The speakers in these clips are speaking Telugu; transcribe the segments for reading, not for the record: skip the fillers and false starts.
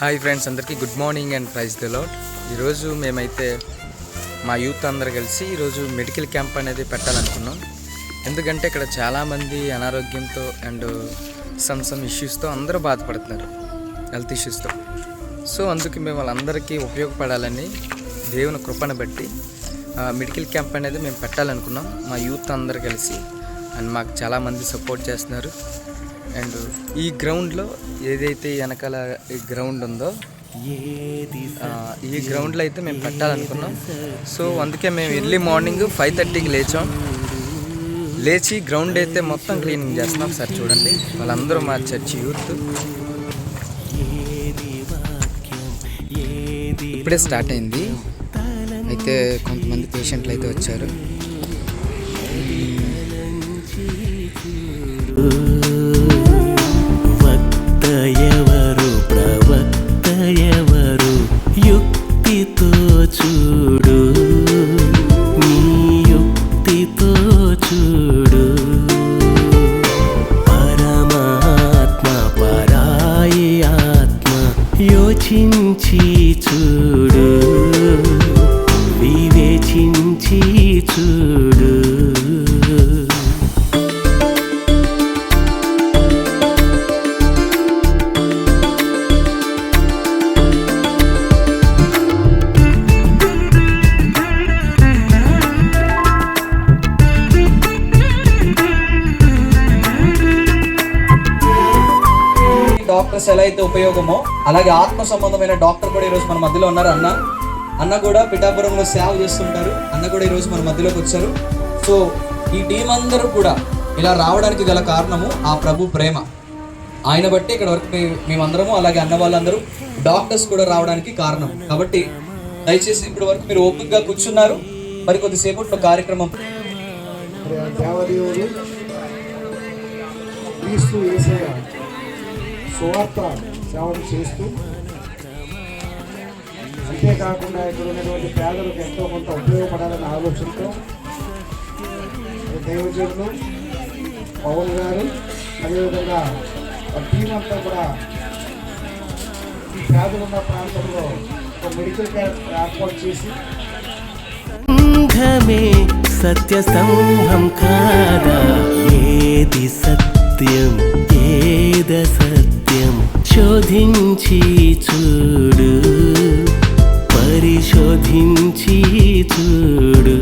హాయ్ ఫ్రెండ్స్, అందరికీ good morning and praise the Lord. ఈరోజు మేమైతే మా యూత్ అందరూ కలిసి ఈరోజు మెడికల్ క్యాంప్ అనేది పెట్టాలనుకున్నాం. ఎందుకంటే ఇక్కడ చాలామంది అనారోగ్యంతో అండ్ సమ్ ఇష్యూస్తో అందరూ బాధపడుతున్నారు, హెల్త్ ఇష్యూస్తో. సో అందుకు మేము వాళ్ళందరికీ ఉపయోగపడాలని దేవుని కృపను బట్టి మెడికల్ క్యాంప్ అనేది మేము పెట్టాలనుకున్నాం మా యూత్ అందరూ కలిసి. అండ్ మాకు చాలామంది సపోర్ట్ చేస్తున్నారు. అండ్ ఈ గ్రౌండ్లో ఏదైతే వెనకాల ఈ గ్రౌండ్ ఉందో ఈ గ్రౌండ్లో అయితే మేము పెట్టాలనుకున్నాం. సో అందుకే మేము ఎర్లీ మార్నింగ్ 5:30కి లేచి గ్రౌండ్ అయితే మొత్తం క్లీనింగ్ చేస్తున్నాం. సార్ చూడండి, వాళ్ళందరూ మా చర్చి యూత్. ఇప్పుడే స్టార్ట్ అయింది. అయితే కొంతమంది పేషెంట్లు అయితే వచ్చారు. ఎవరు ప్రవక్త ఎవరు యుక్తితో చూడు, నీ యుక్తితో చూడు. పరమాత్మ పరాయి ఆత్మ యోచించి చూడు, వివేచించి చూడు. డాక్టర్స్ ఎలా అయితే ఉపయోగమో అలాగే ఆత్మ సంబంధమైన డాక్టర్ కూడా ఈరోజు మన మధ్యలో ఉన్నారు. అన్న కూడా పిఠాపురంలో సేవ చేస్తుంటారు. అన్న కూడా ఈరోజు మన మధ్యలోకి వచ్చారు. సో ఈ టీం అందరూ కూడా ఇలా రావడానికి గల కారణము ఆ ప్రభు ప్రేమ. ఆయన బట్టి ఇక్కడ వరకు మేమందరము అలాగే అన్న వాళ్ళందరూ డాక్టర్స్ కూడా రావడానికి కారణం. కాబట్టి దయచేసి ఇప్పటి వరకు మీరు ఓపికగా కూర్చున్నారు. మరి కొద్దిసేపట్లో కార్యక్రమం సువార్త సేవలు చేస్తూ, అంతేకాకుండా ఇక్కడ ఉన్నటువంటి పేదలకు ఎంతో కొంత ఉపయోగపడాలనే ఆలోచనతో దైవజనులు పవన్ గారు అదేవిధంగా టీం అంతా కూడా ఈ పేదలున్న ప్రాంతంలో ఒక మెడికల్ క్యాంప్ ఏర్పాటు చేసి సత్య స్తంభం కాదా, ఏది సత్యం ఏద సత్యం శోధించి చూడు, పరిశోధించి చూడు.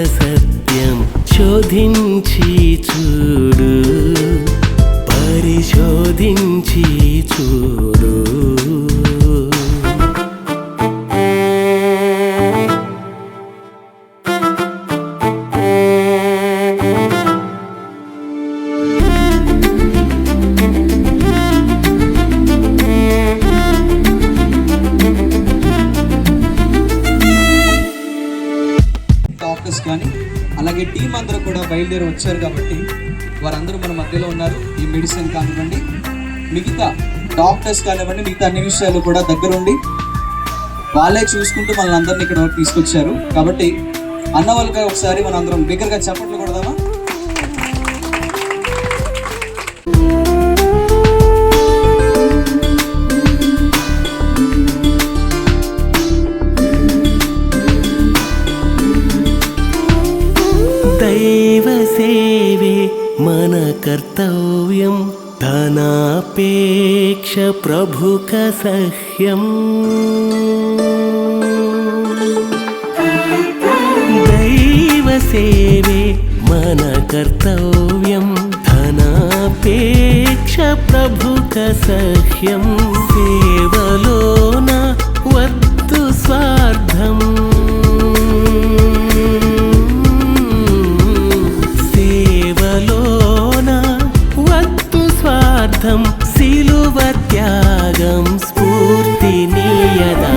సత్యం శోధించి చూడు, పరిశోధించి చూడు. కానీ అలాగే టీం అందరూ కూడా బయలుదేరి వచ్చారు కాబట్టి వారందరూ మన మధ్యలో ఉన్నారు. ఈ మెడిసిన్ కానివ్వండి, మిగతా డాక్టర్స్ కానివ్వండి, మిగతా అన్ని విషయాలు కూడా దగ్గరుండి వాళ్ళే చూసుకుంటూ మనల్ని అందరినీ ఇక్కడ వరకు తీసుకొచ్చారు. కాబట్టి అన్న వాళ్ళకి ఒకసారి మనం అందరం బిగ్గరగా చప్పట్లు కొడదామా? దైవ సేవే మన కర్తవ్యం, ధనాపేక్ష ప్రభుక సహ్యం. దైవ సేవే మన కర్తవ్యం, ధనాపేక్ష ప్రభుక సహ్యం. సేవలోన వద్దు స్వార్థం, సేవలోన వద్దు స్వార్థం. సిలువ త్యాగం స్ఫూర్తినీయదా